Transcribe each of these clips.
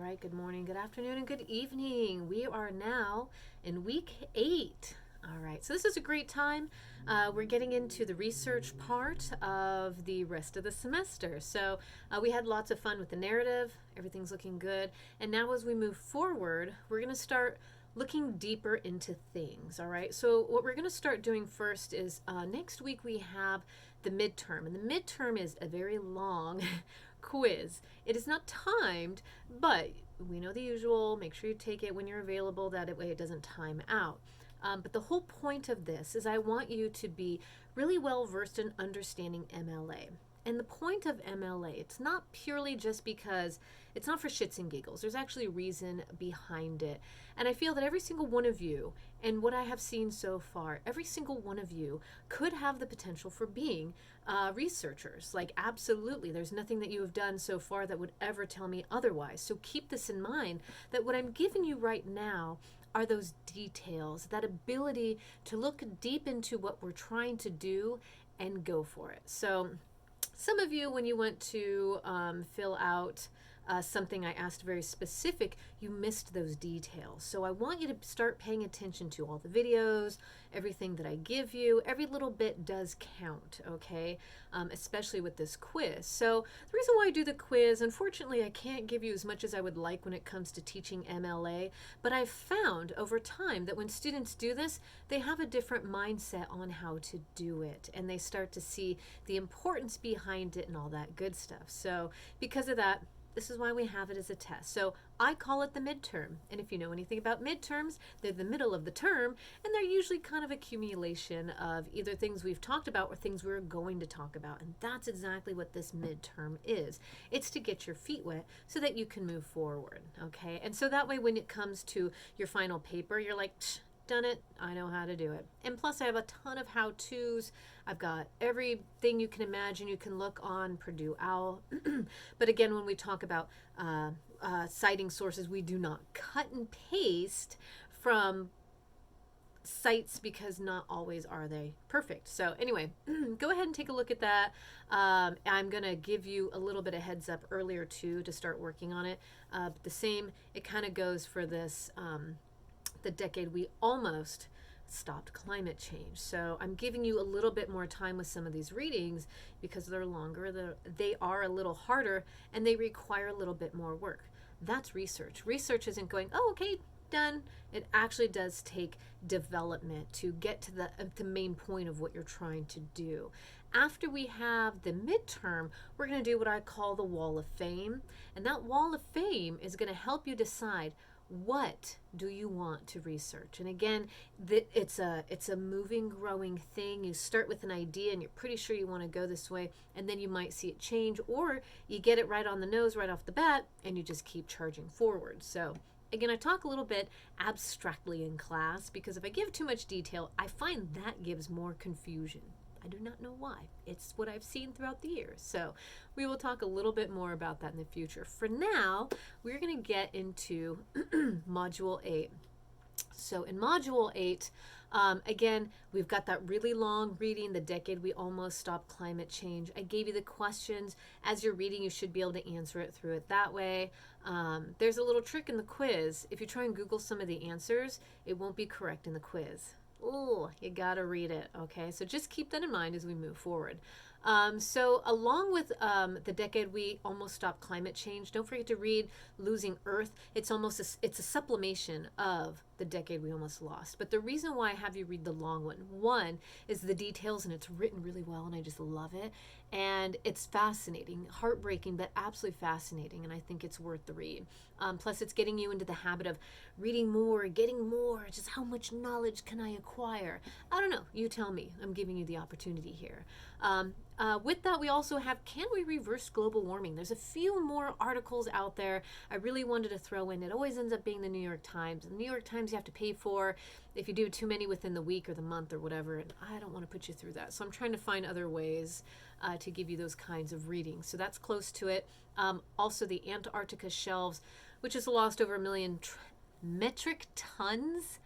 right, good morning, good afternoon, and good evening. We are now in week 8. All right, so this is a great time. We're getting into the research part of the rest of the semester. So we had lots of fun with the narrative, everything's looking good. And now, as we move forward, we're going to start looking deeper into things. All right, so what we're going to start doing first is next week we have the midterm, and the midterm is a very long quiz. It is not timed, but we know the usual. Make sure you take it when you're available. That way it doesn't time out. But the whole point of this is I want you to be really well versed in understanding MLA. And the point of MLA, it's not purely just because it's not for shits and giggles. There's actually a reason behind it. And I feel that every single one of you, and what I have seen so far, every single one of you could have the potential for being researchers. Like, absolutely. There's nothing that you have done so far that would ever tell me otherwise. So keep this in mind, that what I'm giving you right now are those details, that ability to look deep into what we're trying to do and go for it. So some of you, when you went to fill out something I asked very specific, you missed those details. So I want you to start paying attention to all the videos, everything that I give you. Every little bit does count, okay? Especially with this quiz. So the reason why I do the quiz, unfortunately, I can't give you as much as I would like when it comes to teaching MLA, but I've found over time that when students do this, they have a different mindset on how to do it, and they start to see the importance behind it and all that good stuff. So because of that, this is why we have it as a test. So I call it the midterm. And if you know anything about midterms, they're the middle of the term, and they're usually kind of accumulation of either things we've talked about or things we're going to talk about. And that's exactly what this midterm is. It's to get your feet wet so that you can move forward, okay? And so that way when it comes to your final paper, you're like, done it, I know how to do it. And plus I have a ton of how-tos. I've got everything you can imagine you can look on Purdue OWL. But again, when we talk about citing sources, we do not cut and paste from sites because not always are they perfect. So anyway, go ahead and take a look at that. I'm gonna give you a little bit of heads up earlier too to start working on it. But the same, it kind of goes for this the decade we almost stopped climate change. So I'm giving you a little bit more time with some of these readings because they're longer, they are a little harder, and they require a little bit more work. That's research. Research isn't going, oh, okay, done. It actually does take development to get to the main point of what you're trying to do. After we have the midterm, we're going to do what I call the Wall of Fame. And that Wall of Fame is going to help you decide, what do you want to research? And again, it's a moving, growing thing. You start with an idea and you're pretty sure you want to go this way, and then you might see it change, or you get it right on the nose right off the bat and you just keep charging forward. So again, I talk a little bit abstractly in class because if I give too much detail, I find that gives more confusion. I do not know why. It's what I've seen throughout the years. So we will talk a little bit more about that in the future. For now, we're going to get into Module 8. So in Module 8, again, we've got that really long reading, the decade we almost stopped climate change. I gave you the questions. As you're reading, you should be able to answer it through it that way. There's a little trick in the quiz. If you try and Google some of the answers, it won't be correct in the quiz. Oh, you gotta read it, okay? So just keep that in mind as we move forward. So along with the decade we almost stopped climate change, don't forget to read Losing Earth. It's a sublimation of the decade we almost lost. But the reason why I have you read the long one is the details, and it's written really well, and I just love it. And it's fascinating, heartbreaking, but absolutely fascinating, and I think it's worth the read. Plus, it's getting you into the habit of reading more, getting more. Just how much knowledge can I acquire? I don't know. You tell me. I'm giving you the opportunity here. With that, we also have, can we reverse global warming? There's a few more articles out there I really wanted to throw in. It always ends up being the New York Times. The New York Times you have to pay for if you do too many within the week or the month or whatever, and I don't want to put you through that. So I'm trying to find other ways to give you those kinds of readings. So that's close to it. Also, the Antarctica shelves, which has lost over 1 million metric tons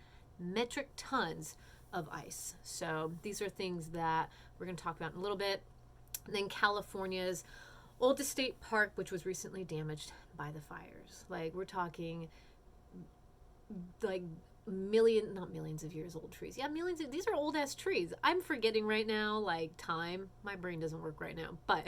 of ice. So these are things that we're going to talk about in a little bit. And then California's oldest state park, which was recently damaged, by the fires. Like, we're talking like million, not millions of years old trees. Yeah, millions of, these are old ass trees. I'm forgetting right now, like, time. My brain doesn't work right now, but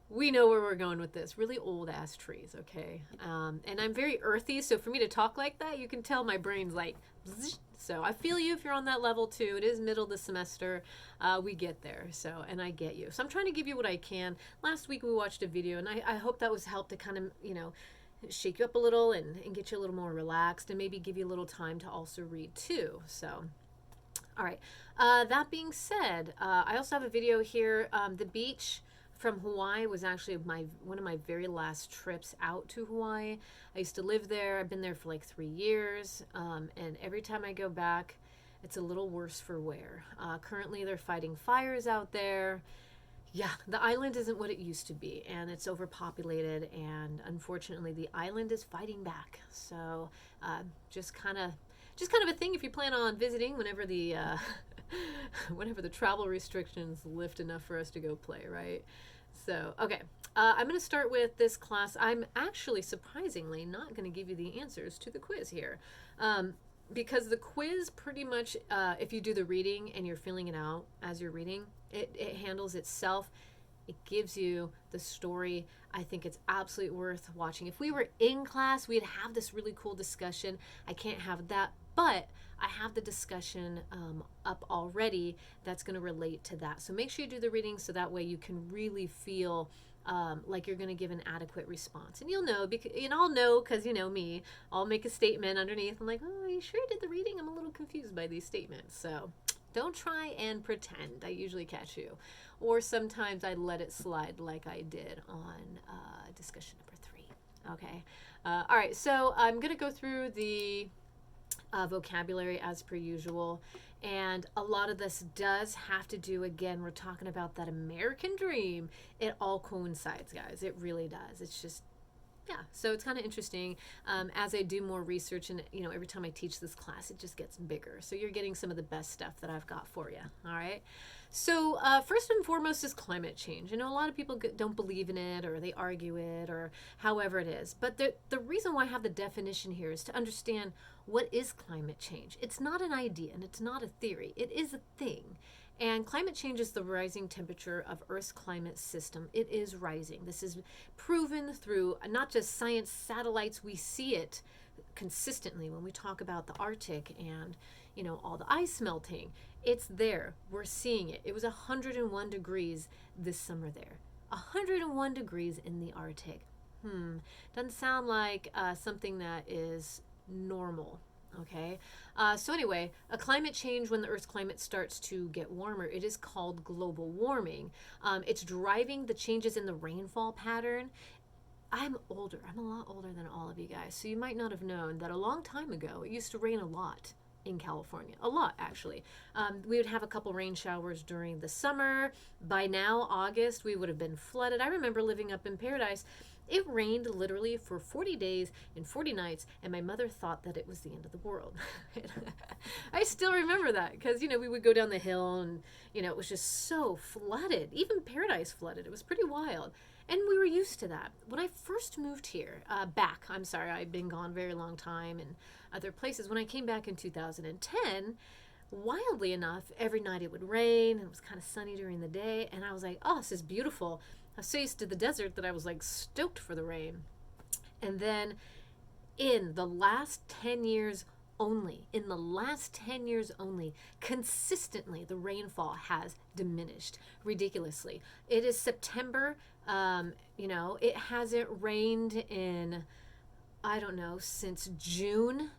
we know where we're going with this. Really old ass trees, okay? And I'm very earthy, so for me to talk like that, you can tell my brain's like, bzz. So I feel you if you're on that level too. It is middle of the semester. We get there, so, and I get you. So I'm trying to give you what I can. Last week we watched a video, and I hope that was helped to kind of, shake you up a little and get you a little more relaxed, and maybe give you a little time to also read too. So, all right. That being said, I also have a video here. The beach from Hawaii was actually one of my very last trips out to Hawaii. I used to live there. I've been there for like 3 years, and every time I go back, it's a little worse for wear. Currently, they're fighting fires out there. Yeah, the island isn't what it used to be, and it's overpopulated, and unfortunately, the island is fighting back. So, just kind of a thing if you plan on visiting whenever the whenever the travel restrictions lift enough for us to go play, right? So, okay. I'm going to start with this class. I'm actually surprisingly not going to give you the answers to the quiz here. Because the quiz pretty much, if you do the reading and you're filling it out as you're reading, it handles itself. It gives you the story. I think it's absolutely worth watching. If we were in class, we'd have this really cool discussion. I can't have that, but I have the discussion up already that's going to relate to that. So make sure you do the reading so that way you can really feel like you're going to give an adequate response. And you'll know, and I'll know because you know me, I'll make a statement underneath. I'm like, oh, are you sure you did the reading? I'm a little confused by these statements. So don't try and pretend. I usually catch you. Or sometimes I let it slide like I did on discussion number 3. Okay. All right. So I'm going to go through the vocabulary as per usual. And a lot of this does have to do, again, we're talking about that American dream. It all coincides, guys. It really does. It's just, yeah. So it's kind of interesting as I do more research, and, every time I teach this class, it just gets bigger. So you're getting some of the best stuff that I've got for you. All right. So first and foremost is climate change. A lot of people don't believe in it, or they argue it, or however it is. But the reason why I have the definition here is to understand what is climate change. It's not an idea, and it's not a theory. It is a thing. And climate change is the rising temperature of Earth's climate system. It is rising. This is proven through not just science satellites. We see it consistently when we talk about the Arctic and all the ice melting. It's there. We're seeing it. It was 101 degrees this summer there. 101 degrees in the Arctic. Doesn't sound like something that is normal. Okay. So anyway, a climate change, when the Earth's climate starts to get warmer, it is called global warming. It's driving the changes in the rainfall pattern. I'm older. I'm a lot older than all of you guys. So you might not have known that a long time ago, it used to rain a lot in California. A lot, actually. We would have a couple rain showers during the summer. By now, August, we would have been flooded. I remember living up in Paradise. It rained literally for 40 days and 40 nights, and my mother thought that it was the end of the world. I still remember that because, we would go down the hill and, it was just so flooded. Even Paradise flooded. It was pretty wild. And we were used to that. When I first moved here, I've been gone a very long time and other places. When I came back in 2010, wildly enough, every night it would rain, and it was kind of sunny during the day, and I was like, oh, this is beautiful. I was so used to the desert that I was like stoked for the rain. And then in the last 10 years only, consistently the rainfall has diminished ridiculously. It is September. It hasn't rained in, I don't know, since June.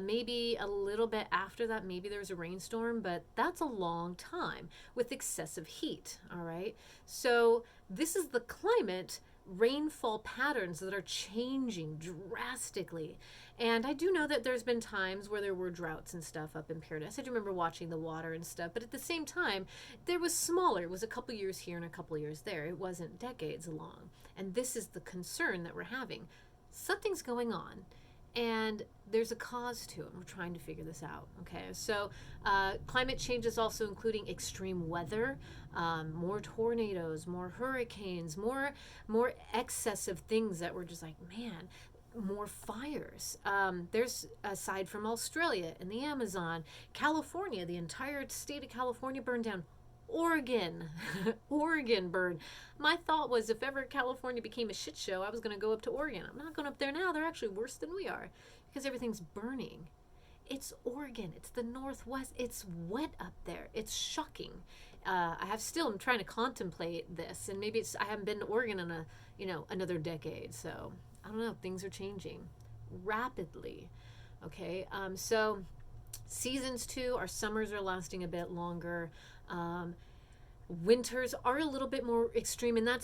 Maybe a little bit after that, maybe there was a rainstorm, but that's a long time with excessive heat. All right. So this is the climate rainfall patterns that are changing drastically. And I do know that there's been times where there were droughts and stuff up in Paradise. I do remember watching the water and stuff, but at the same time, there was smaller. It was a couple years here and a couple years there. It wasn't decades long. And this is the concern that we're having. Something's going on. And there's a cause to it. We're trying to figure this out. Okay, so climate change is also including extreme weather, more tornadoes, more hurricanes, more excessive things that we're just like, man, more fires. There's, aside from Australia and the Amazon, California, the entire state of California burned down. Oregon, Oregon burned. My thought was if ever California became a shit show, I was going to go up to Oregon. I'm not going up there now. They're actually worse than we are because everything's burning. It's Oregon. It's the Northwest. It's wet up there. It's shocking. I'm trying to contemplate this, and maybe I haven't been to Oregon in another decade. So I don't know. Things are changing rapidly. Okay. So seasons too, our summers are lasting a bit longer. Winters are a little bit more extreme, and we're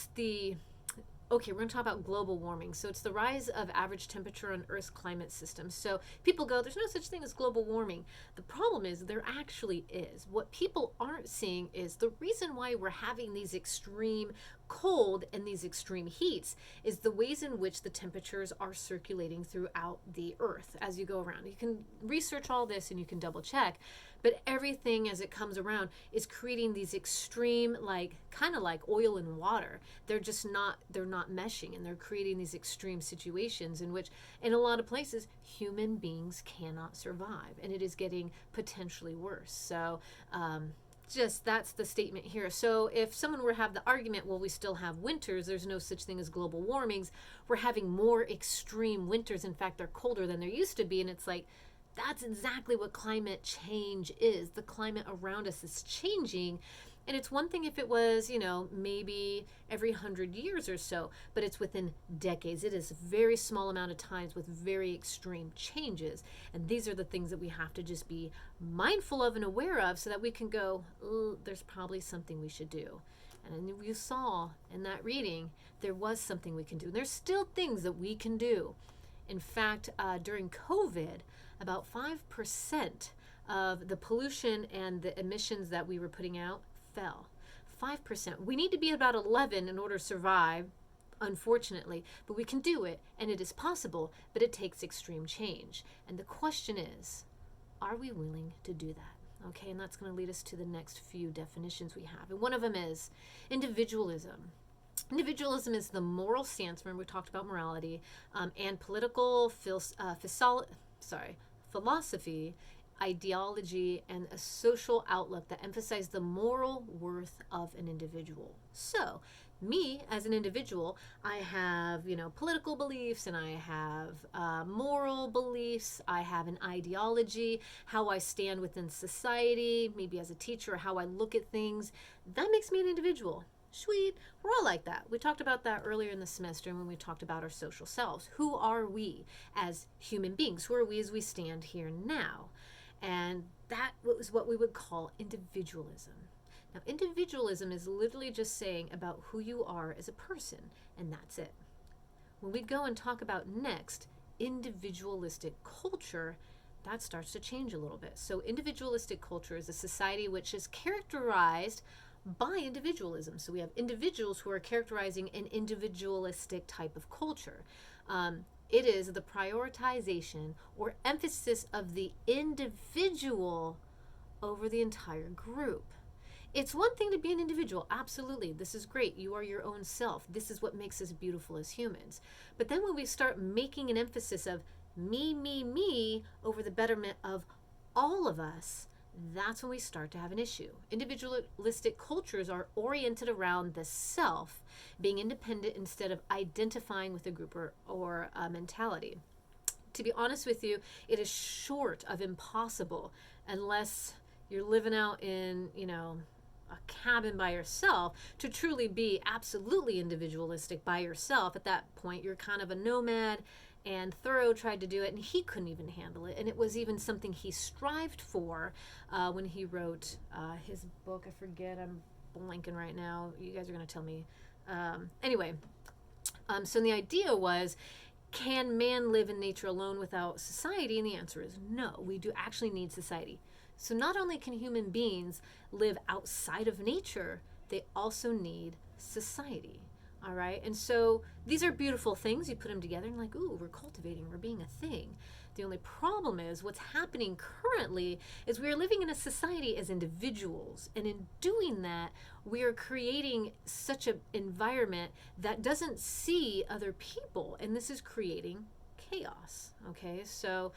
going to talk about global warming. So it's the rise of average temperature on Earth's climate system. So people go, there's no such thing as global warming. The problem is there actually is. What people aren't seeing is the reason why we're having these extreme cold and these extreme heats is the ways in which the temperatures are circulating throughout the Earth as you go around. You can research all this and you can double check, but everything as it comes around is creating these extreme, kind of like oil and water. They're not meshing, and they're creating these extreme situations in which, in a lot of places, human beings cannot survive, and it is getting potentially worse. So, that's the statement here. So if someone were to have the argument, well, we still have winters, there's no such thing as global warmings, we're having more extreme winters. In fact, they're colder than there used to be. And it's like, that's exactly what climate change is. The climate around us is changing. And it's one thing if it was, maybe every 100 years or so, but it's within decades. It is a very small amount of times with very extreme changes. And these are the things that we have to just be mindful of and aware of so that we can go, there's probably something we should do. And you saw in that reading, there was something we can do. And there's still things that we can do. In fact, during COVID, about 5% of the pollution and the emissions that we were putting out fell. 5%. We need to be about 11 in order to survive, unfortunately, but we can do it, and it is possible, but it takes extreme change. And the question is, are we willing to do that? Okay, and that's going to lead us to the next few definitions we have. And one of them is individualism. Individualism is the moral stance, remember we talked about morality, and political philosophy, ideology, and a social outlook that emphasize the moral worth of an individual. So, me as an individual, I have, political beliefs, and I have moral beliefs. I have an ideology, how I stand within society, maybe as a teacher, how I look at things. That makes me an individual. Sweet. We're all like that. We talked about that earlier in the semester when we talked about our social selves. Who are we as human beings? Who are we as we stand here now? And that was what we would call individualism. Now, individualism is literally just saying about who you are as a person, and that's it. When we go and talk about next, individualistic culture, that starts to change a little bit. So individualistic culture is a society which is characterized by individualism. So we have individuals who are characterizing an individualistic type of culture. It is the prioritization or emphasis of the individual over the entire group. It's one thing to be an individual. Absolutely. This is great. You are your own self. This is what makes us beautiful as humans. But then when we start making an emphasis of me over the betterment of all of us, that's when we start to have an issue. Individualistic cultures are oriented around the self, being independent instead of identifying with a group or a mentality. To be honest with you, it is short of impossible unless you're living out in, a cabin by yourself to truly be absolutely individualistic by yourself. At that point, you're kind of a nomad. And Thoreau tried to do it, and he couldn't even handle it. And it was even something he strived for when he wrote his book. I forget. I'm blanking right now. You guys are going to tell me. So the idea was, can man live in nature alone without society? And the answer is no. We do actually need society. So not only can human beings live outside of nature, they also need society. All right. And so these are beautiful things. You put them together and like, ooh, we're cultivating, we're being a thing. The only problem is what's happening currently is we are living in a society as individuals. And in doing that, we are creating such an environment that doesn't see other people. And this is creating chaos. Okay. So,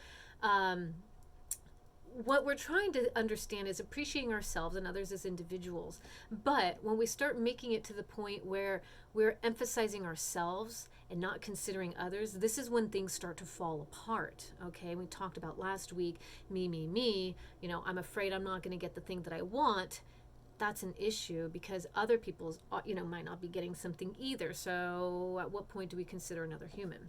what we're trying to understand is appreciating ourselves and others as individuals. But when we start making it to the point where we're emphasizing ourselves and not considering others, this is when things start to fall apart. Okay, we talked about last week, me, I'm afraid I'm not going to get the thing that I want. That's an issue because other people's, might not be getting something either. So at what point do we consider another human?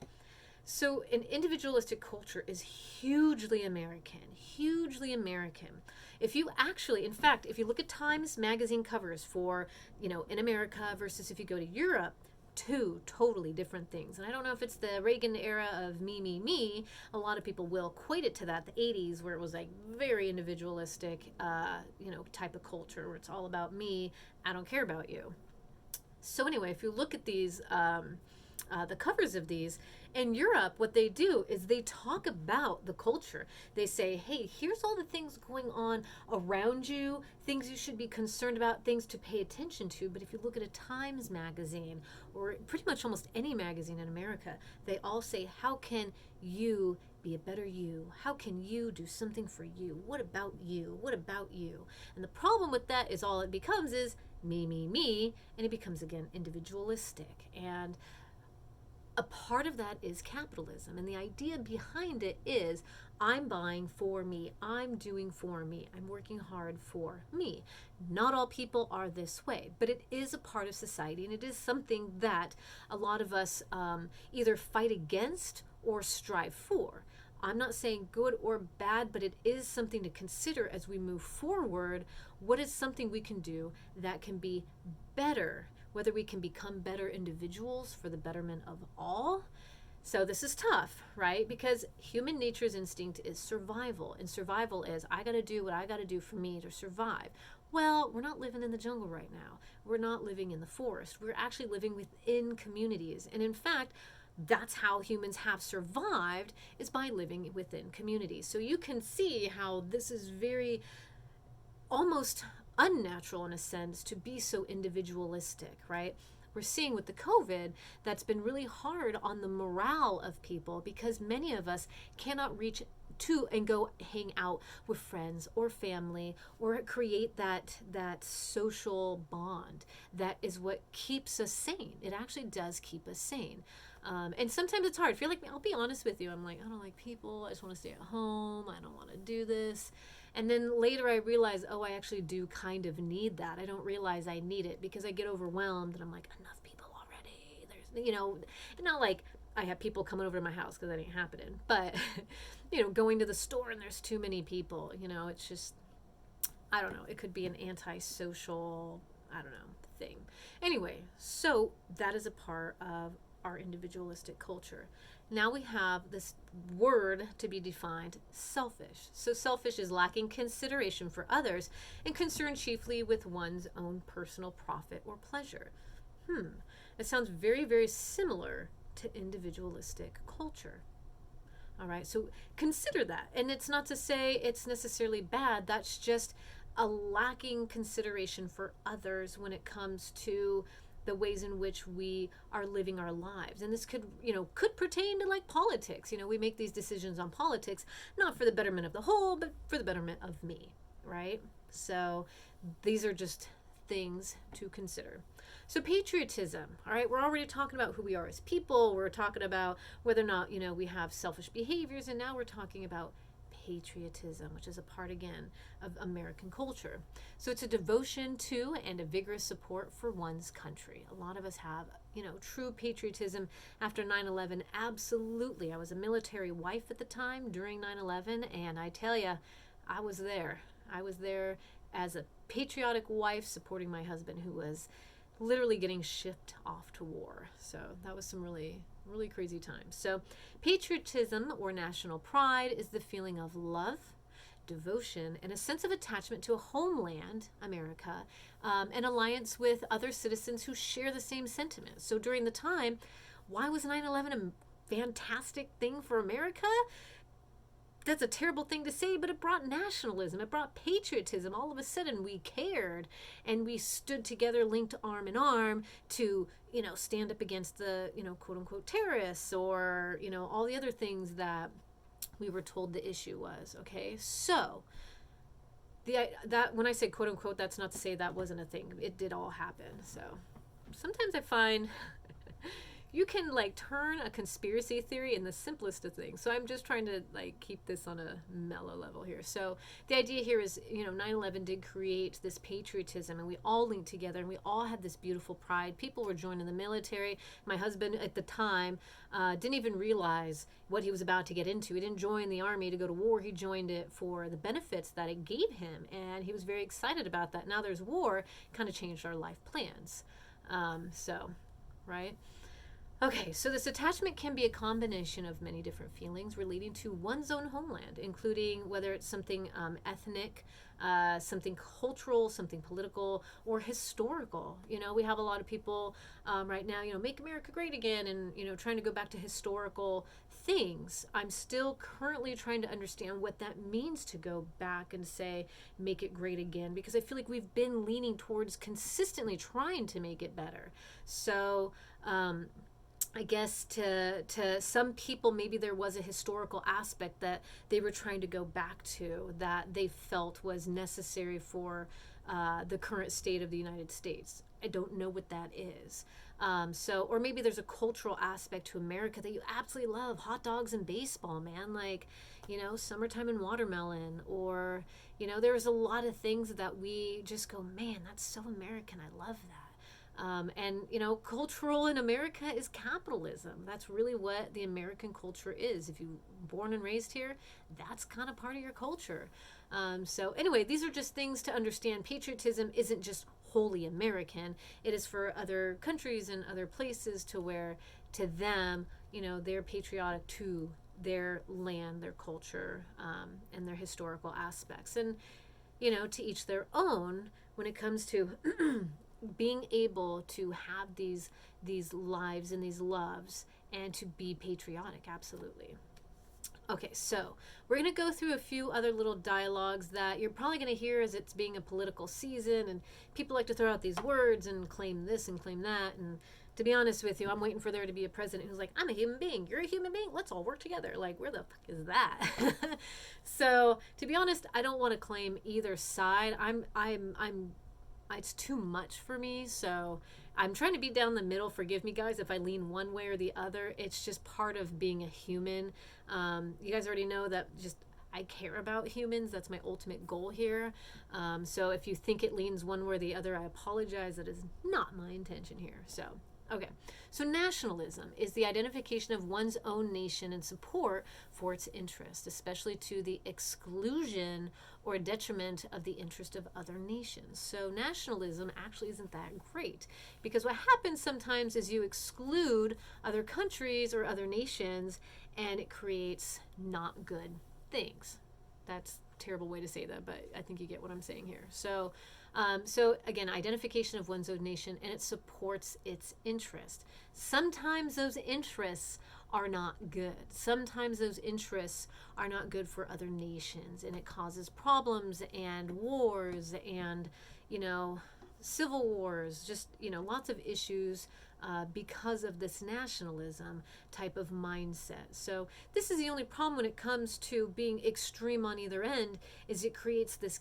So, an individualistic culture is hugely American, hugely American. If you actually, in fact, if you look at Times Magazine covers for, in America versus if you go to Europe, two totally different things. And I don't know if it's the Reagan era of me. A lot of people will equate it to that, the 80s, where it was like very individualistic, type of culture where it's all about me. I don't care about you. So, anyway, if you look at these, the covers of these in Europe, what they do is they talk about the culture. They say, hey, here's all the things going on around you, things you should be concerned about, things to pay attention to. But if you look at a Times magazine or pretty much almost any magazine in America, they all say, how can you be a better you? How can you do something for you? What about you? What about you? And the problem with that is all it becomes is me, and it becomes, again, individualistic. And a part of that is capitalism. And the idea behind it is I'm buying for me, I'm doing for me, I'm working hard for me. Not all people are this way, but it is a part of society, and it is something that a lot of us either fight against or strive for. I'm not saying good or bad, but it is something to consider as we move forward. What is something we can do that can be better? Whether we can become better individuals for the betterment of all. So this is tough, right? Because human nature's instinct is survival. And survival is, I got to do what I got to do for me to survive. Well, we're not living in the jungle right now. We're not living in the forest. We're actually living within communities. And in fact, that's how humans have survived, is by living within communities. So you can see how this is very almost unnatural in a sense to be so individualistic, right? We're seeing with the COVID that's been really hard on the morale of people because many of us cannot reach to and go hang out with friends or family or create that social bond that is what keeps us sane. It actually does keep us sane. And sometimes it's hard. I feel like, I'll be honest with you, I'm like, I don't like people. I just want to stay at home. I don't want to do this. And then later I realize, I actually do kind of need that. I don't realize I need it because I get overwhelmed and I'm like, enough people already. There's, and not like I have people coming over to my house because that ain't happening. But, going to the store and there's too many people, it's just, I don't know. It could be an antisocial, I don't know, thing. Anyway, so that is a part of our individualistic culture. Now we have this word to be defined, selfish. So selfish is lacking consideration for others and concerned chiefly with one's own personal profit or pleasure. It sounds very, very similar to individualistic culture. All right, so consider that. And it's not to say it's necessarily bad. That's just a lacking consideration for others when it comes to the ways in which we are living our lives. And this could pertain to like politics. We make these decisions on politics, not for the betterment of the whole, but for the betterment of me, right? So these are just things to consider. So patriotism, all right, we're already talking about who we are as people. We're talking about whether or not, we have selfish behaviors. And now we're talking about patriotism, which is a part, again, of American culture. So it's a devotion to and a vigorous support for one's country. A lot of us have, true patriotism after 9/11. Absolutely. I was a military wife at the time during 9/11, and I tell you, I was there. I was there as a patriotic wife supporting my husband who was literally getting shipped off to war. So that was some really crazy times. So patriotism or national pride is the feeling of love, devotion, and a sense of attachment to a homeland, America, an alliance with other citizens who share the same sentiments. So during the time, why was 9/11 a fantastic thing for America? That's a terrible thing to say, but it brought nationalism. It brought patriotism. All of a sudden, we cared and we stood together, linked arm in arm to, stand up against the, quote unquote terrorists or, all the other things that we were told the issue was. Okay. So, that when I say quote unquote, that's not to say that wasn't a thing. It did all happen. So, sometimes I find you can turn a conspiracy theory in the simplest of things. So I'm just trying to keep this on a mellow level here. So the idea here is, 9/11 did create this patriotism, and we all linked together, and we all had this beautiful pride. People were joining the military. My husband at the time didn't even realize what he was about to get into. He didn't join the army to go to war. He joined it for the benefits that it gave him, and he was very excited about that. Now there's war, kind of changed our life plans. Right? Okay, so this attachment can be a combination of many different feelings relating to one's own homeland, including whether it's something ethnic, something cultural, something political, or historical. We have a lot of people right now, make America great again, and, trying to go back to historical things. I'm still currently trying to understand what that means to go back and say, make it great again, because I feel like we've been leaning towards consistently trying to make it better. So, I guess to some people, maybe there was a historical aspect that they were trying to go back to that they felt was necessary for the current state of the United States. I don't know what that is. Or maybe there's a cultural aspect to America that you absolutely love. Hot dogs and baseball, man. Summertime and watermelon. Or, there's a lot of things that we just go, man, that's so American. I love that. Cultural in America is capitalism. That's really what the American culture is. If you're born and raised here, that's kind of part of your culture. Anyway, these are just things to understand. Patriotism isn't just wholly American. It is for other countries and other places to where, to them, they're patriotic to their land, their culture, and their historical aspects. And, to each their own when it comes to being able to have these lives and these loves and to be patriotic. Absolutely. Okay, so we're going to go through a few other little dialogues that you're probably going to hear as it's being a political season, and people like to throw out these words and claim this and claim that. And to be honest with you, I'm waiting for there to be a president who's like, I'm a human being, you're a human being, let's all work together. Where the fuck is that? So to be honest, I don't want to claim either side. It's too much for me, so I'm trying to be down the middle. Forgive me, guys, if I lean one way or the other. It's just part of being a human. You guys already know that I care about humans. That's my ultimate goal here. So if you think it leans one way or the other, I apologize. That is not my intention here. Okay, so nationalism is the identification of one's own nation and support for its interest, especially to the exclusion or detriment of the interest of other nations. So nationalism actually isn't that great, because what happens sometimes is you exclude other countries or other nations, and it creates not good things. That's a terrible way to say that, but I think you get what I'm saying here. So again, identification of one's own nation, and it supports its interest. Sometimes those interests are not good. Sometimes those interests are not good for other nations, and it causes problems and wars and, civil wars, just, lots of issues because of this nationalism type of mindset. So this is the only problem when it comes to being extreme on either end, is it creates this